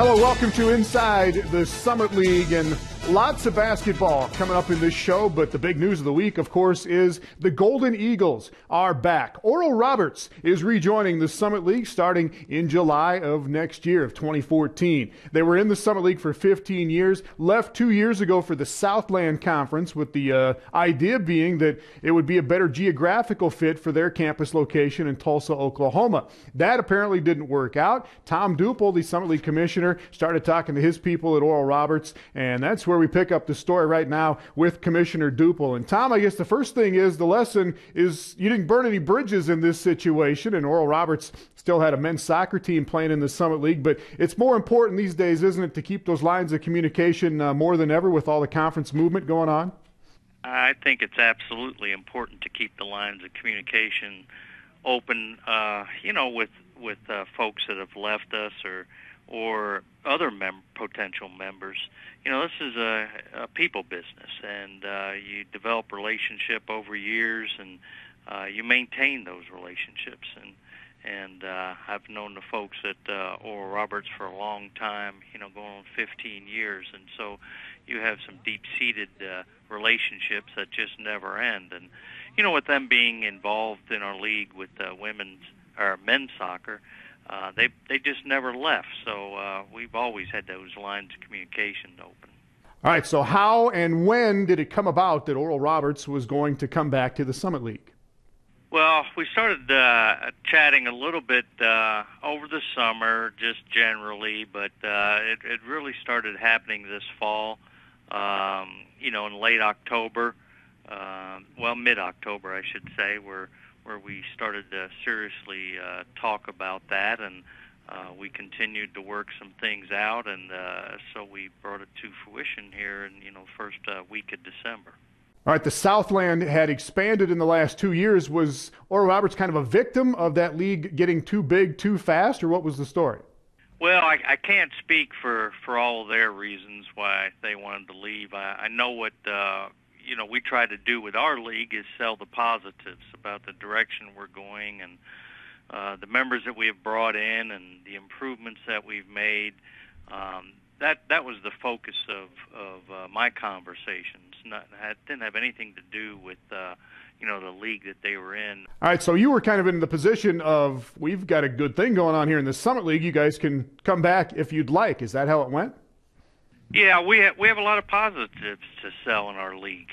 Hello, welcome to Inside the Summit League, and lots of basketball coming up in this show, but the big news of the week, of course, is the Golden Eagles are back. Oral Roberts is rejoining the Summit League starting in July of next year, of 2014. They were in the Summit League for 15 years, left 2 years ago for the Southland Conference, with the idea being that it would be a better geographical fit for their campus location in Tulsa, Oklahoma. That apparently didn't work out. Tom Douple, the Summit League commissioner, started talking to his people at Oral Roberts, and that's where we pick up the story right now with Commissioner Douple. And Tom, I guess the first thing is, the lesson is you didn't burn any bridges in this situation, and Oral Roberts still had a men's soccer team playing in the Summit League, but it's more important these days, isn't it, to keep those lines of communication more than ever with all the conference movement going on? I think it's absolutely important to keep the lines of communication open, with folks that have left us or other potential members. This is a people business, and you develop relationship over years, and you maintain those relationships. And I've known the folks at Oral Roberts for a long time, going on 15 years, and so you have some deep-seated relationships that just never end. And with them being involved in our league with men's soccer, they just never left. So we've always had those lines of communication open. All right, so how and when did it come about that Oral Roberts was going to come back to the Summit League? Well, we started chatting a little bit over the summer, just generally, but it really started happening this fall, in late October, mid-October, I should say, where we started to seriously talk about that, and we continued to work some things out, and so we brought it to fruition here in first week of December. All right, the Southland had expanded in the last 2 years. Was Oral Roberts kind of a victim of that league getting too big too fast, or what was the story? Well, I can't speak for all of their reasons why they wanted to leave. I know what we try to do with our league is sell the positives about the direction we're going, and the members that we have brought in and the improvements that we've made. That was the focus of my conversations. It didn't have anything to do with the league that they were in. All right, so you were kind of in the position of, we've got a good thing going on here in the Summit League. You guys can come back if you'd like. Is that how it went? Yeah, we have a lot of positives to sell in our league.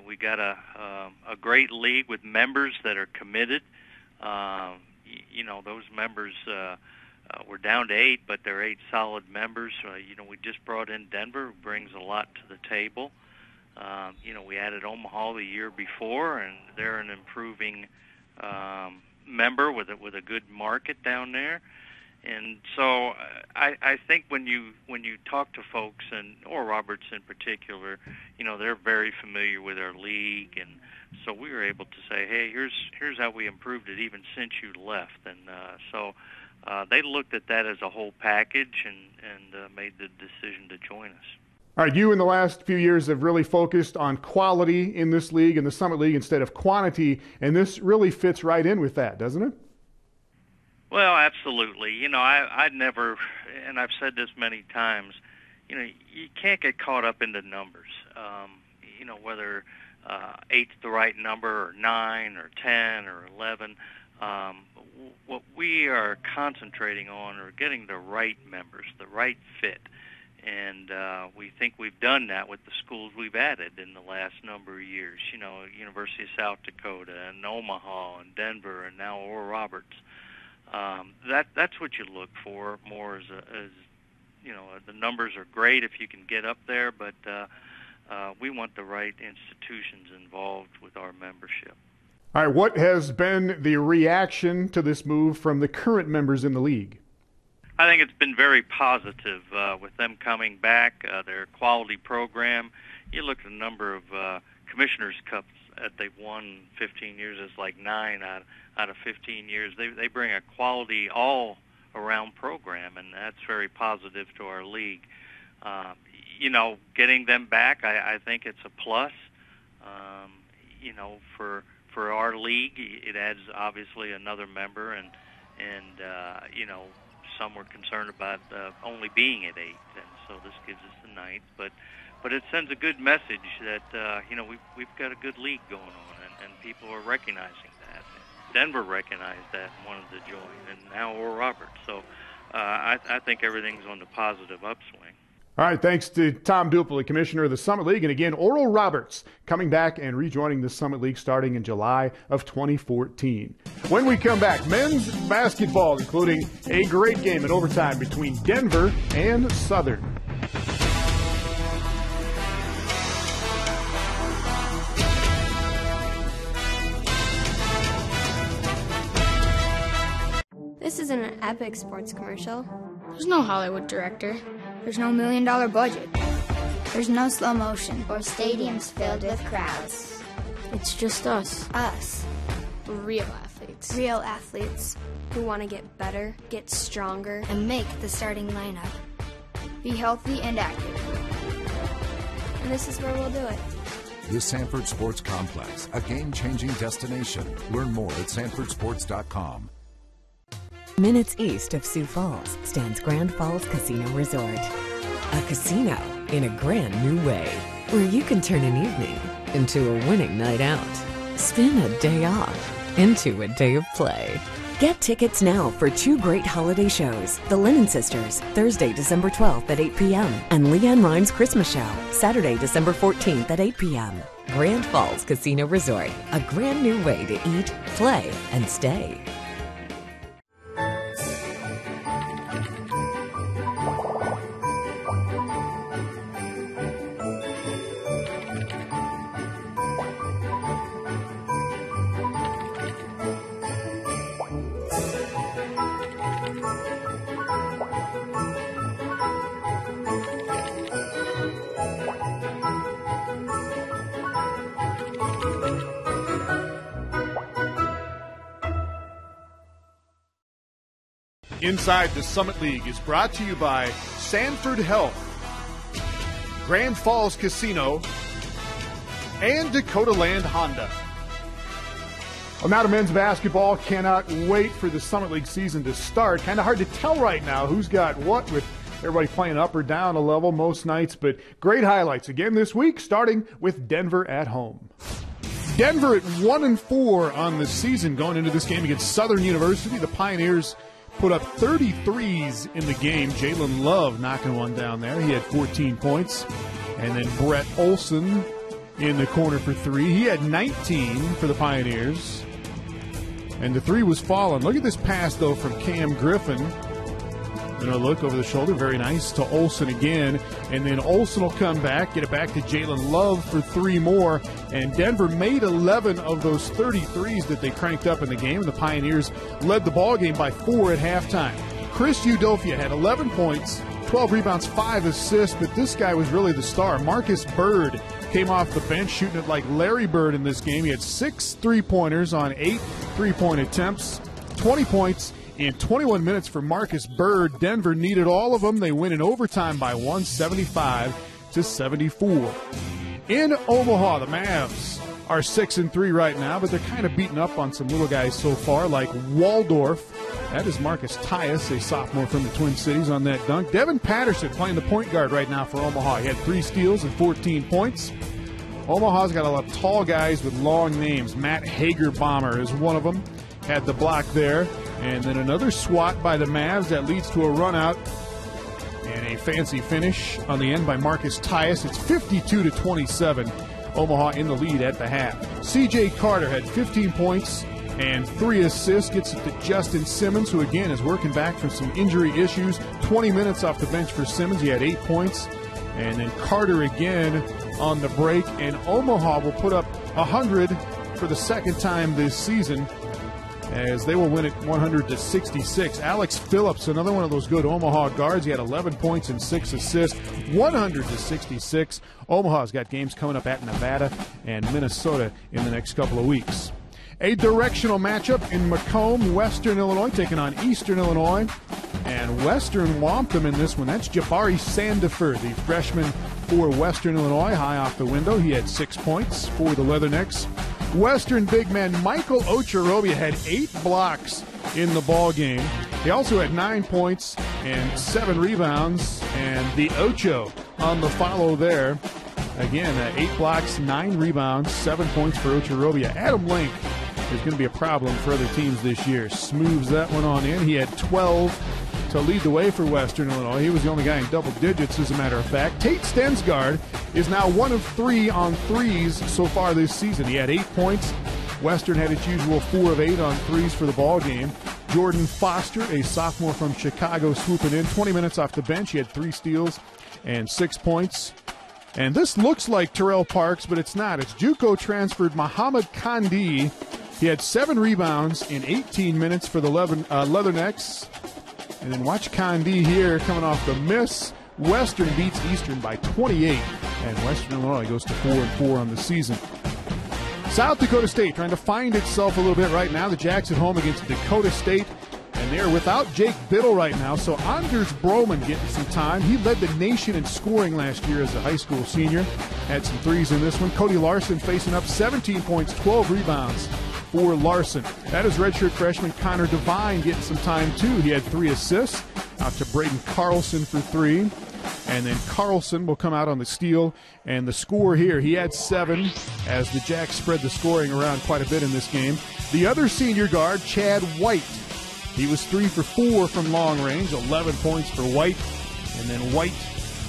We got a great league with members that are committed. Those members. We're down to 8, but they're 8 solid members. We just brought in Denver, who brings a lot to the table. We added Omaha the year before, and they're an improving member with a good market down there. And so I think when you talk to folks, and Oral Roberts in particular, they're very familiar with our league, and so we were able to say, hey, here's how we improved it even since you left. And so they looked at that as a whole package and made the decision to join us. All right, you in the last few years have really focused on quality in this league, in the Summit League, instead of quantity, and this really fits right in with that, doesn't it? Well, absolutely. I'd never, and I've said this many times, you can't get caught up in the numbers. Whether 8's the right number, or 9, or 10, or 11. What we are concentrating on are getting the right members, the right fit. And we think we've done that with the schools we've added in the last number of years. University of South Dakota, and Omaha, and Denver, and now Oral Roberts. That's what you look for more as the numbers are great if you can get up there, but we want the right institutions involved with our membership. All right, what has been the reaction to this move from the current members in the league? I think it's been very positive with them coming back, their quality program. You look at the number of Commissioner's Cups that they've won 15 years, it's like 9 out of 15 years. They bring a quality all-around program, and that's very positive to our league. Getting them back, I think it's a plus. For our league, it adds obviously another member, and some were concerned about only being at 8, and so this gives us the 9th. But it sends a good message that we've got a good league going on, and people are recognizing that. Denver recognized that and wanted to join, and now Oral Roberts. So I think everything's on the positive upswing. All right, thanks to Tom Douple, the commissioner of the Summit League. And again, Oral Roberts coming back and rejoining the Summit League starting in July of 2014. When we come back, men's basketball, including a great game in overtime between Denver and Southern. This isn't an Epic Sports commercial. There's no Hollywood director. There's no $1 million budget. There's no slow motion. Or stadiums filled with crowds. It's just us. Us. Real athletes. Real athletes. Who want to get better, get stronger, and make the starting lineup. Be healthy and active. And this is where we'll do it. The Sanford Sports Complex, a game-changing destination. Learn more at sanfordsports.com. Minutes east of Sioux Falls stands Grand Falls Casino Resort. A casino in a grand new way, where you can turn an evening into a winning night out. Spin a day off into a day of play. Get tickets now for 2 great holiday shows. The Linen Sisters, Thursday, December 12th at 8 p.m. and Leanne Rimes' Christmas Show, Saturday, December 14th at 8 p.m. Grand Falls Casino Resort, a grand new way to eat, play, and stay. Inside the Summit League is brought to you by Sanford Health, Grand Falls Casino, and Dakota Land Honda. Well, now to men's basketball. Cannot wait for the Summit League season to start. Kind of hard to tell right now who's got what, with everybody playing up or down a level most nights, but great highlights again this week, starting with Denver at home. Denver at 1-4 on the season going into this game against Southern University. The Pioneers put up 33s in the game. Jalen Love knocking one down there. He had 14 points. And then Brett Olson in the corner for 3. He had 19 for the Pioneers. And the 3 was falling. Look at this pass, though, from Cam Griffin. Look over the shoulder. Very nice to Olson again. And then Olson will come back, get it back to Jalen Love for 3 more. And Denver made 11 of those 33s that they cranked up in the game. And the Pioneers led the ball game by 4 at halftime. Chris Udofia had 11 points, 12 rebounds, 5 assists. But this guy was really the star. Marcus Bird came off the bench shooting it like Larry Bird in this game. He had 6 3-pointers on 8 3-point attempts, 20 points in 21 minutes for Marcus Bird. Denver needed all of them. They win in overtime by 175-74. In Omaha, the Mavs are 6-3 right now, but they're kind of beating up on some little guys so far, like Waldorf. That is Marcus Tyus, a sophomore from the Twin Cities, on that dunk. Devin Patterson playing the point guard right now for Omaha. He had 3 steals and 14 points. Omaha's got a lot of tall guys with long names. Matt Hagerbomber is one of them. Had the block there. And then another swat by the Mavs that leads to a run out. And a fancy finish on the end by Marcus Tyus. It's 52-27. Omaha in the lead at the half. C.J. Carter had 15 points and 3 assists. Gets it to Justin Simmons, who again is working back from some injury issues. 20 minutes off the bench for Simmons. He had 8 points. And then Carter again on the break. And Omaha will put up 100 for the second time this season, as they will win it 100-66. Alex Phillips, another one of those good Omaha guards. He had 11 points and 6 assists, 100-66. Omaha's got games coming up at Nevada and Minnesota in the next couple of weeks. A directional matchup in Macomb, Western Illinois taking on Eastern Illinois. And Western whomped them in this one. That's Jabari Sandefur, the freshman for Western Illinois, high off the window. He had 6 points for the Leathernecks. Western big man Michael Ocherobia had 8 blocks in the ball game. He also had 9 points and 7 rebounds, and the Ocho on the follow there. Again, 8 blocks, 9 rebounds, 7 points for Ocherobia. Adam Link is going to be a problem for other teams this year. Smooths that one on in. He had 12 to lead the way for Western Illinois. He was the only guy in double digits, as a matter of fact. Tate Stensgaard is now 1 of 3 on threes so far this season. He had 8 points. Western had its usual 4 of 8 on threes for the ball game. Jordan Foster, a sophomore from Chicago, swooping in. 20 minutes off the bench. He had 3 steals and 6 points. And this looks like Terrell Parks, but it's not. It's JUCO transferred Muhammad Kandi. He had 7 rebounds in 18 minutes for the Leathernecks. And then watch Kandi here coming off the miss. Western beats Eastern by 28, and Western Illinois goes to 4-4 on the season. South Dakota State trying to find itself a little bit right now. The Jacks at home against Dakota State, and they're without Jake Biddle right now, so Anders Broman getting some time. He led the nation in scoring last year as a high school senior. Had some threes in this one. Cody Larson facing up, 17 points, 12 rebounds for Larson. That is redshirt freshman Connor Devine getting some time too. He had 3 assists. Out to Braden Carlson for 3. And then Carlson will come out on the steal. And the score here, he had 7 as the Jacks spread the scoring around quite a bit in this game. The other senior guard, Chad White. He was 3 for 4 from long range, 11 points for White. And then White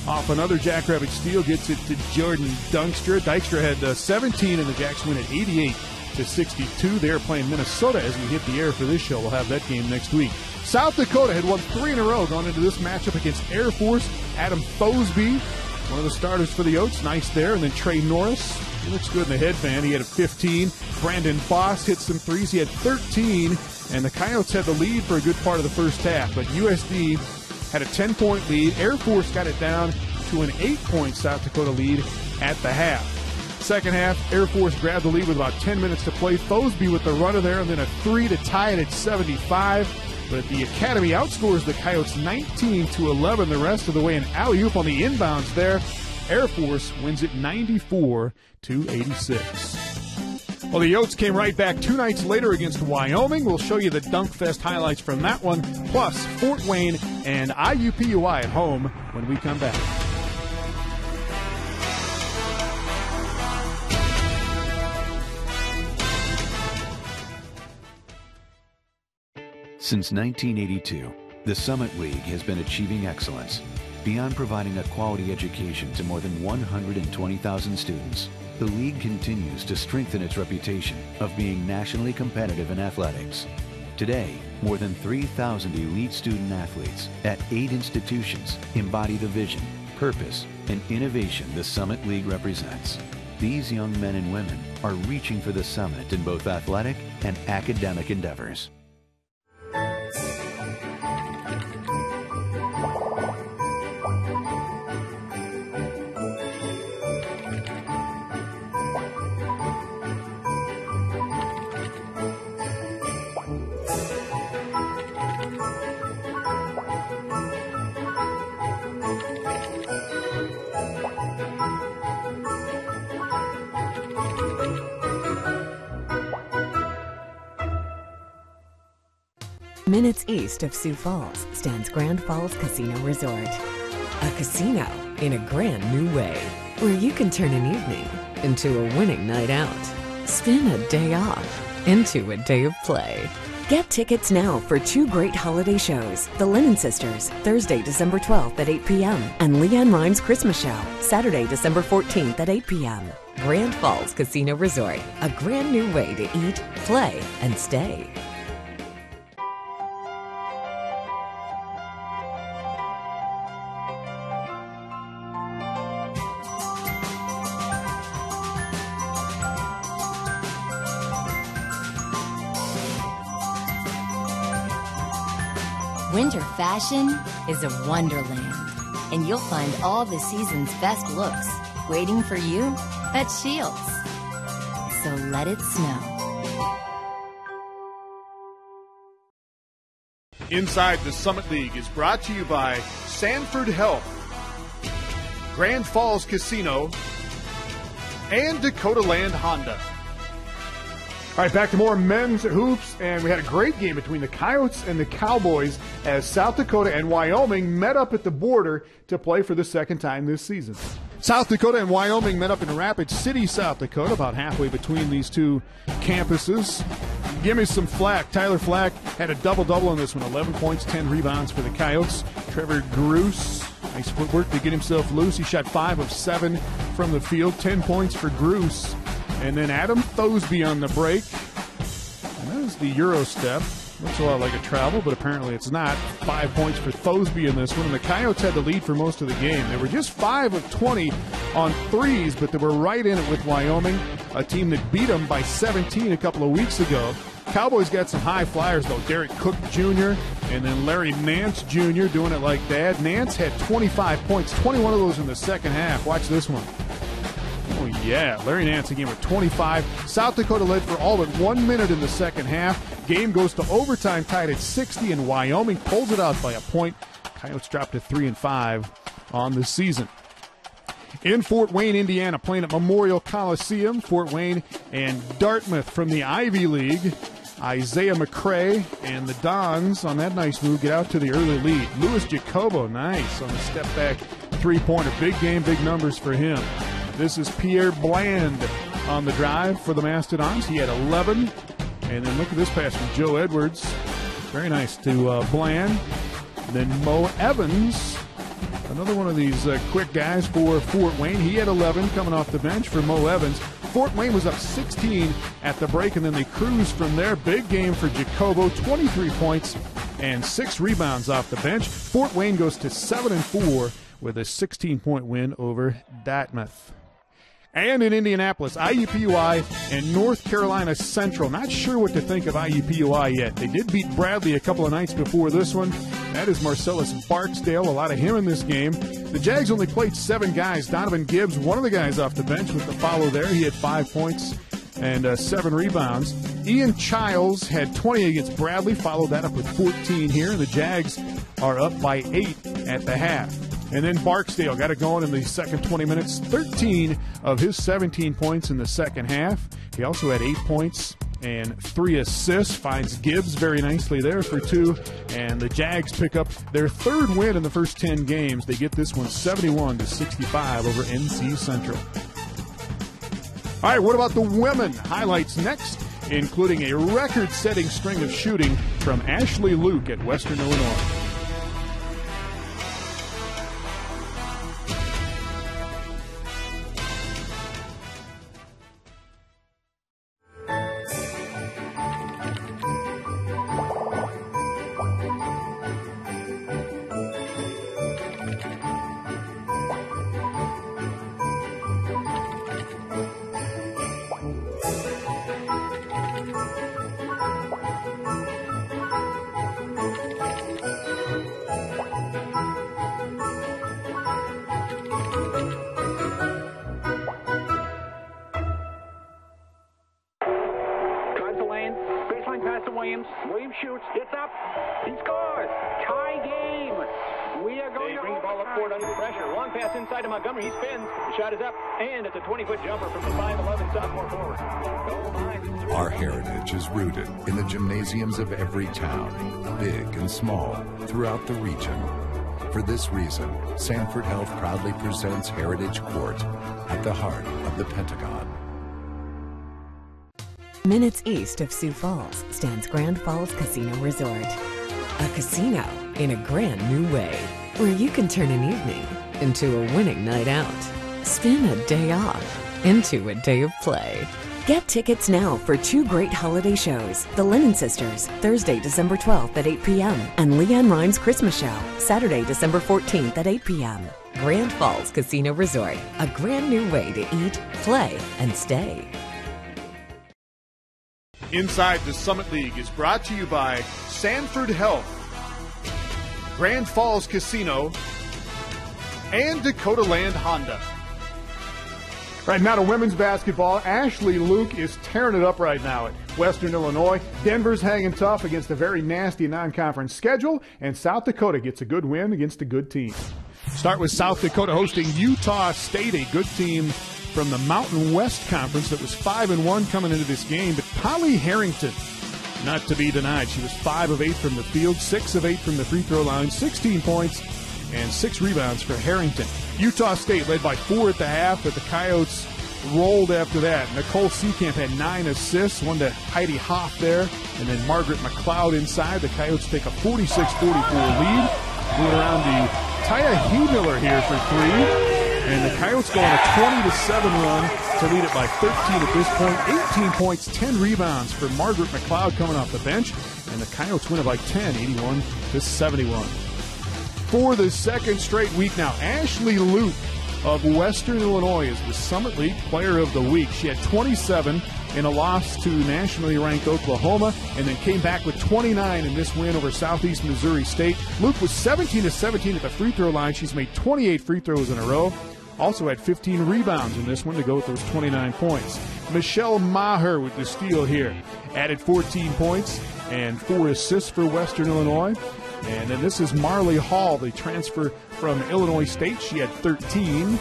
off another Jackrabbit steal gets it to Jordan Dykstra. Dykstra had 17, and the Jacks win at 88-62. They're playing Minnesota as we hit the air for this show. We'll have that game next week. South Dakota had won 3 in a row going into this matchup against Air Force. Adam Thosby, one of the starters for the Oats, nice there. And then Trey Norris, he looks good in the headband. He had a 15. Brandon Boss hit some threes. He had 13. And the Coyotes had the lead for a good part of the first half. But USD had a 10-point lead. Air Force got it down to an 8-point South Dakota lead at the half. Second half, Air Force grabbed the lead with about 10 minutes to play. Thosby with the runner there, and then a 3 to tie it at 75. But the Academy outscores the Coyotes 19-11 the rest of the way. An alley-oop on the inbounds there. Air Force wins it 94-86. Well, the Yotes came right back 2 nights later against Wyoming. We'll show you the Dunk Fest highlights from that one, plus Fort Wayne and IUPUI at home when we come back. Since 1982, the Summit League has been achieving excellence. Beyond providing a quality education to more than 120,000 students, the league continues to strengthen its reputation of being nationally competitive in athletics. Today, more than 3,000 elite student athletes at 8 institutions embody the vision, purpose, and innovation the Summit League represents. These young men and women are reaching for the summit in both athletic and academic endeavors. Minutes east of Sioux Falls stands Grand Falls Casino Resort. A casino in a grand new way, where you can turn an evening into a winning night out. Spin a day off into a day of play. Get tickets now for 2 great holiday shows. The Lennon Sisters, Thursday, December 12th at 8 p.m. and Leanne Rimes' Christmas Show, Saturday, December 14th at 8 p.m. Grand Falls Casino Resort, a grand new way to eat, play, and stay. Winter fashion is a wonderland, and you'll find all the season's best looks waiting for you at Shields. So let it snow. Inside the Summit League is brought to you by Sanford Health, Grand Falls Casino, and Dakota Land Honda. All right, back to more men's hoops, and we had a great game between the Coyotes and the Cowboys as South Dakota and Wyoming met up at the border to play for the second time this season. South Dakota and Wyoming met up in Rapid City, South Dakota, about halfway between these two campuses. Give me some flack. Tyler Flack had a double-double in this one, 11 points, 10 rebounds for the Coyotes. Trevor Gruce, nice footwork to get himself loose. He shot 5 of 7 from the field, 10 points for Gruce. And then Adam Thosby on the break. And that is the Euro step. Looks a lot like a travel, but apparently it's not. 5 points for Thosby in this one. And the Coyotes had the lead for most of the game. They were just 5 of 20 on threes, but they were right in it with Wyoming, a team that beat them by 17 a couple of weeks ago. Cowboys got some high flyers, though. Derek Cook Jr. and then Larry Nance Jr. doing it like that. Nance had 25 points, 21 of those in the second half. Watch this one. Oh, yeah. Larry Nance again with 25. South Dakota led for all but 1 minute in the second half. Game goes to overtime, tied at 60, and Wyoming pulls it out by a point. Coyotes dropped to 3-5 on the season. In Fort Wayne, Indiana, playing at Memorial Coliseum, Fort Wayne and Dartmouth from the Ivy League. Isaiah McCray and the Dons on that nice move get out to the early lead. Louis Jacobo, nice on the step-back three-pointer. Big game, big numbers for him. This is Pierre Bland on the drive for the Mastodons. He had 11. And then look at this pass from Joe Edwards. Very nice to Bland. Then Mo Evans, another one of these quick guys for Fort Wayne. He had 11 coming off the bench for Mo Evans. Fort Wayne was up 16 at the break, and then they cruised from there. Big game for Jacobo, 23 points and 6 rebounds off the bench. Fort Wayne goes to 7-4 with a 16-point win over Dartmouth. And in Indianapolis, IUPUI and North Carolina Central. Not sure what to think of IUPUI yet. They did beat Bradley a couple of nights before this one. That is Marcellus Barksdale, a lot of him in this game. The Jags only played 7 guys. Donovan Gibbs, one of the guys off the bench with the follow there. He had 5 points and 7 rebounds. Ian Childs had 20 against Bradley, followed that up with 14 here. The Jags are up by 8 at the half. And then Barksdale got it going in the second 20 minutes. 13 of his 17 points in the second half. He also had 8 points and 3 assists. Finds Gibbs very nicely there for 2. And the Jags pick up their 3rd win in the first 10 games. They get this one 71-65 over NC Central. All right, what about the women? Highlights next, including a record-setting string of shooting from Ashley Luke at Western Illinois. Williams shoots. It's up. He scores. Tie game. We are going to bring the ball up court under pressure. Long pass inside to Montgomery. He spins. The shot is up. And it's a 20-foot jumper from the 5'11" sophomore forward. Our heritage is rooted in the gymnasiums of every town, big and small, throughout the region. For this reason, Sanford Health proudly presents Heritage Court at the heart of the Pentagon. Minutes east of Sioux Falls stands Grand Falls Casino Resort. A casino in a brand new way, where you can turn an evening into a winning night out. Spin a day off into a day of play. Get tickets now for 2 great holiday shows. The Lennon Sisters, Thursday, December 12th at 8 p.m. and Leanne Rimes' Christmas Show, Saturday, December 14th at 8 p.m. Grand Falls Casino Resort, a brand new way to eat, play, and stay. Inside the Summit League is brought to you by Sanford Health, Grand Falls Casino, and Dakota Land Honda. Right now to women's basketball, Ashley Luke is tearing it up right now at Western Illinois. Denver's hanging tough against a very nasty non-conference schedule, and South Dakota gets a good win against a good team. Start with South Dakota hosting Utah State, a good team from the Mountain West Conference that was 5-1 coming into this game, but Holly Harrington, not to be denied. She was 5 of 8 from the field, 6 of 8 from the free throw line, 16 points and 6 rebounds for Harrington. Utah State led by 4 at the half, but the Coyotes rolled after that. Nicole Seekamp had 9 assists, one to Heidi Hoff there, and then Margaret McLeod inside. The Coyotes take a 46-44 lead. Moving around to Taya Heemiller here for 3. And the Coyotes go on a 20-7 run to lead it by 13 at this point. 18 points, 10 rebounds for Margaret McLeod coming off the bench. And the Coyotes win it by 10, 81-71. For the second straight week now, Ashley Luke of Western Illinois is the Summit League Player of the Week. She had 27 in a loss to nationally ranked Oklahoma, and then came back with 29 in this win over Southeast Missouri State. Luke was 17-17 at the free throw line. She's made 28 free throws in a row. Also had 15 rebounds in this one to go with those 29 points. Michelle Maher with the steal here. Added 14 points and 4 assists for Western Illinois. And then this is Marley Hall, the transfer from Illinois State. She had 13.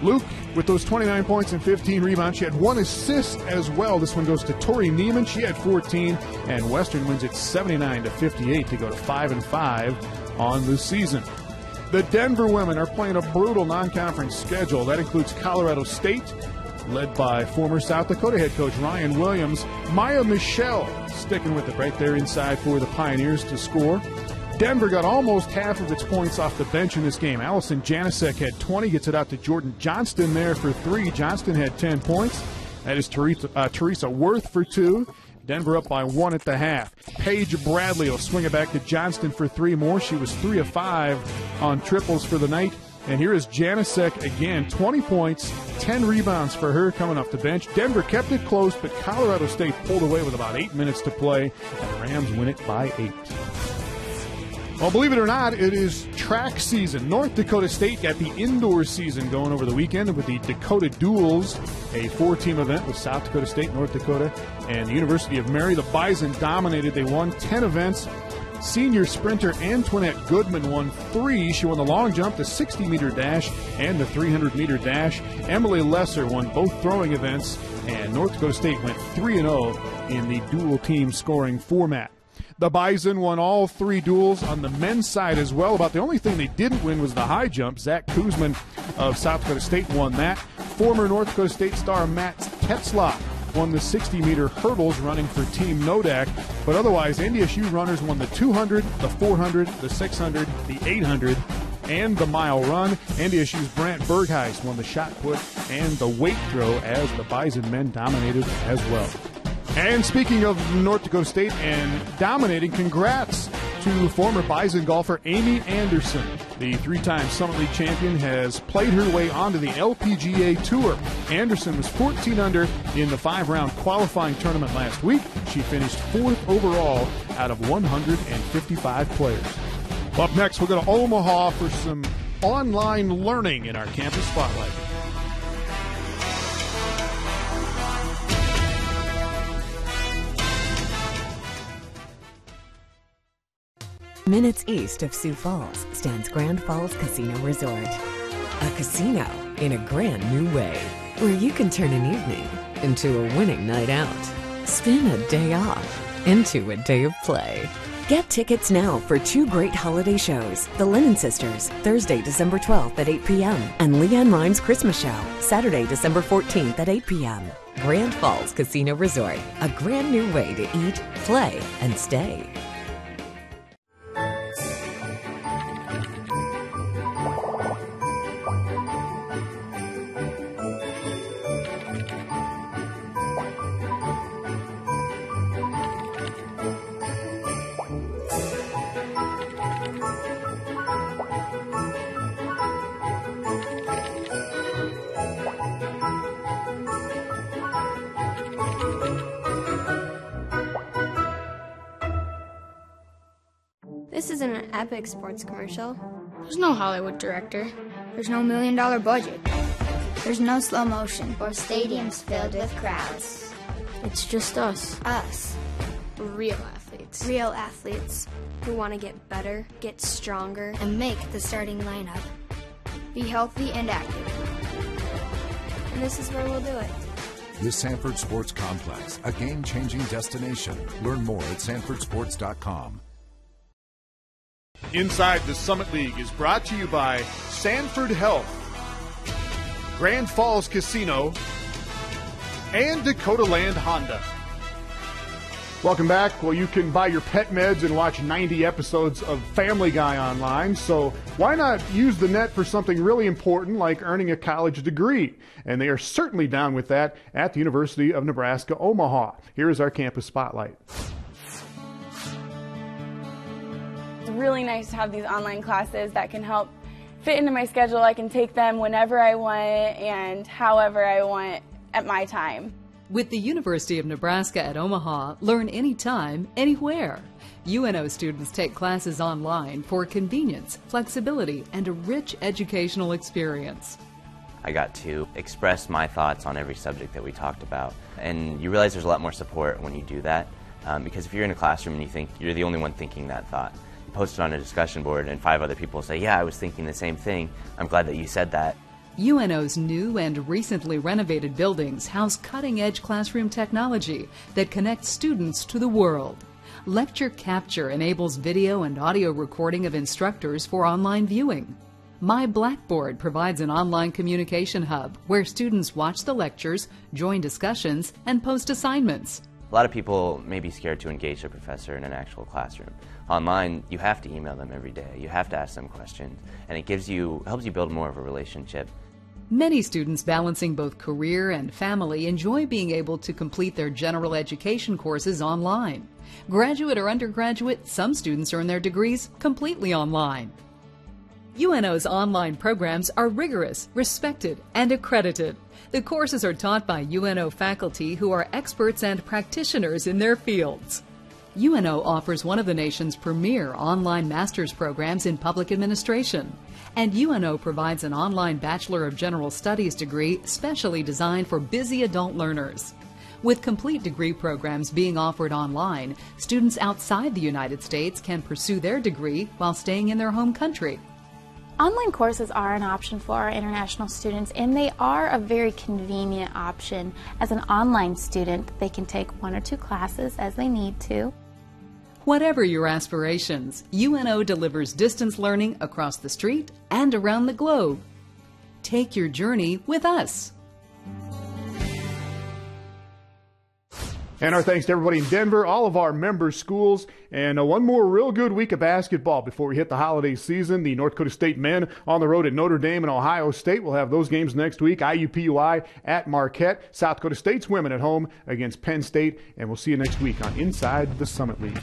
Luke, with those 29 points and 15 rebounds, she had 1 assist as well. This one goes to Tori Neiman. She had 14, and Western wins it 79-58 to go to 5-5 on the season. The Denver women are playing a brutal non-conference schedule. That includes Colorado State, led by former South Dakota head coach Ryan Williams. Maya Michelle sticking with it right there inside for the Pioneers to score. Denver got almost half of its points off the bench in this game. Allison Janicek had 20, gets it out to Jordan Johnston there for 3. Johnston had 10 points. That is Teresa Worth for 2. Denver up by 1 at the half. Paige Bradley will swing it back to Johnston for 3 more. She was 3 of 5 on triples for the night. And here is Janicek again, 20 points, 10 rebounds for her coming off the bench. Denver kept it close, but Colorado State pulled away with about 8 minutes to play, and the Rams win it by 8. Well, believe it or not, it is track season. North Dakota State got the indoor season going over the weekend with the Dakota Duels, a 4-team event with South Dakota State, North Dakota, and the University of Mary. The Bison dominated. They won 10 events. Senior sprinter Antoinette Goodman won 3. She won the long jump, the 60-meter dash, and the 300-meter dash. Emily Lesser won both throwing events, and North Dakota State went 3-0 in the dual team scoring format. The Bison won all 3 duels on the men's side as well. About the only thing they didn't win was the high jump. Zach Kuzman of South Dakota State won that. Former North Dakota State star Matt Tetzlaff won the 60-meter hurdles running for Team Nodak. But otherwise, NDSU runners won the 200, the 400, the 600, the 800, and the mile run. NDSU's Brant Bergheist won the shot put and the weight throw as the Bison men dominated as well. And speaking of North Dakota State and dominating, congrats to former Bison golfer Amy Anderson. The 3-time Summit League champion has played her way onto the LPGA Tour. Anderson was 14 under in the 5-round qualifying tournament last week. She finished 4th overall out of 155 players. Up next, we'll go to Omaha for some online learning in our campus spotlight. Minutes east of Sioux Falls stands Grand Falls Casino Resort. A casino in a grand new way, where you can turn an evening into a winning night out. Spin a day off into a day of play. Get tickets now for 2 great holiday shows. The Lennon Sisters, Thursday, December 12th at 8 p.m. and Leanne Rimes' Christmas Show, Saturday, December 14th at 8 p.m. Grand Falls Casino Resort, a grand new way to eat, play, and stay. This isn't an epic sports commercial. There's no Hollywood director. There's no $1 million budget. There's no slow motion. Or stadiums filled with crowds. It's just us. Us. Real athletes. Real athletes. Who want to get better, get stronger, And make the starting lineup. Be healthy and active. and this is where we'll do it. The Sanford Sports Complex, a game-changing destination. Learn more at sanfordsports.com. Inside the Summit League is brought to you by Sanford Health, Grand Falls Casino, and Dakota Land Honda. Welcome back. Well, you can buy your pet meds and watch 90 episodes of Family Guy online, so why not use the net for something really important like earning a college degree? And they are certainly down with that at the University of Nebraska, Omaha. Here is our campus spotlight. It's really nice to have these online classes that can help fit into my schedule. I can take them whenever I want and however I want at my time. With the University of Nebraska at Omaha, learn anytime, anywhere. UNO students take classes online for convenience, flexibility, and a rich educational experience. I got to express my thoughts on every subject that we talked about. And you realize there's a lot more support when you do that, because if you're in a classroom and you think you're the only one thinking that thought, you post it on a discussion board and 5 other people say, yeah, I was thinking the same thing. I'm glad that you said that. UNO's new and recently renovated buildings house cutting-edge classroom technology that connects students to the world. Lecture Capture enables video and audio recording of instructors for online viewing. My Blackboard provides an online communication hub where students watch the lectures, join discussions, and post assignments. A lot of people may be scared to engage a professor in an actual classroom. Online, you have to email them every day. You have to ask them questions, and it helps you build more of a relationship. Many students balancing both career and family enjoy being able to complete their general education courses online. Graduate or undergraduate, some students earn their degrees completely online. UNO's online programs are rigorous, respected, and accredited. The courses are taught by UNO faculty who are experts and practitioners in their fields. UNO offers one of the nation's premier online master's programs in public administration. And UNO provides an online Bachelor of General Studies degree specially designed for busy adult learners. With complete degree programs being offered online, students outside the United States can pursue their degree while staying in their home country. Online courses are an option for our international students, and they are a very convenient option. As an online student, they can take 1 or 2 classes as they need to. Whatever your aspirations, UNO delivers distance learning across the street and around the globe. Take your journey with us. And our thanks to everybody in Denver, all of our member schools, and one more real good week of basketball before we hit the holiday season. The North Dakota State men on the road at Notre Dame and Ohio State. We'll have those games next week. IUPUI at Marquette. South Dakota State's women at home against Penn State. And we'll see you next week on Inside the Summit League.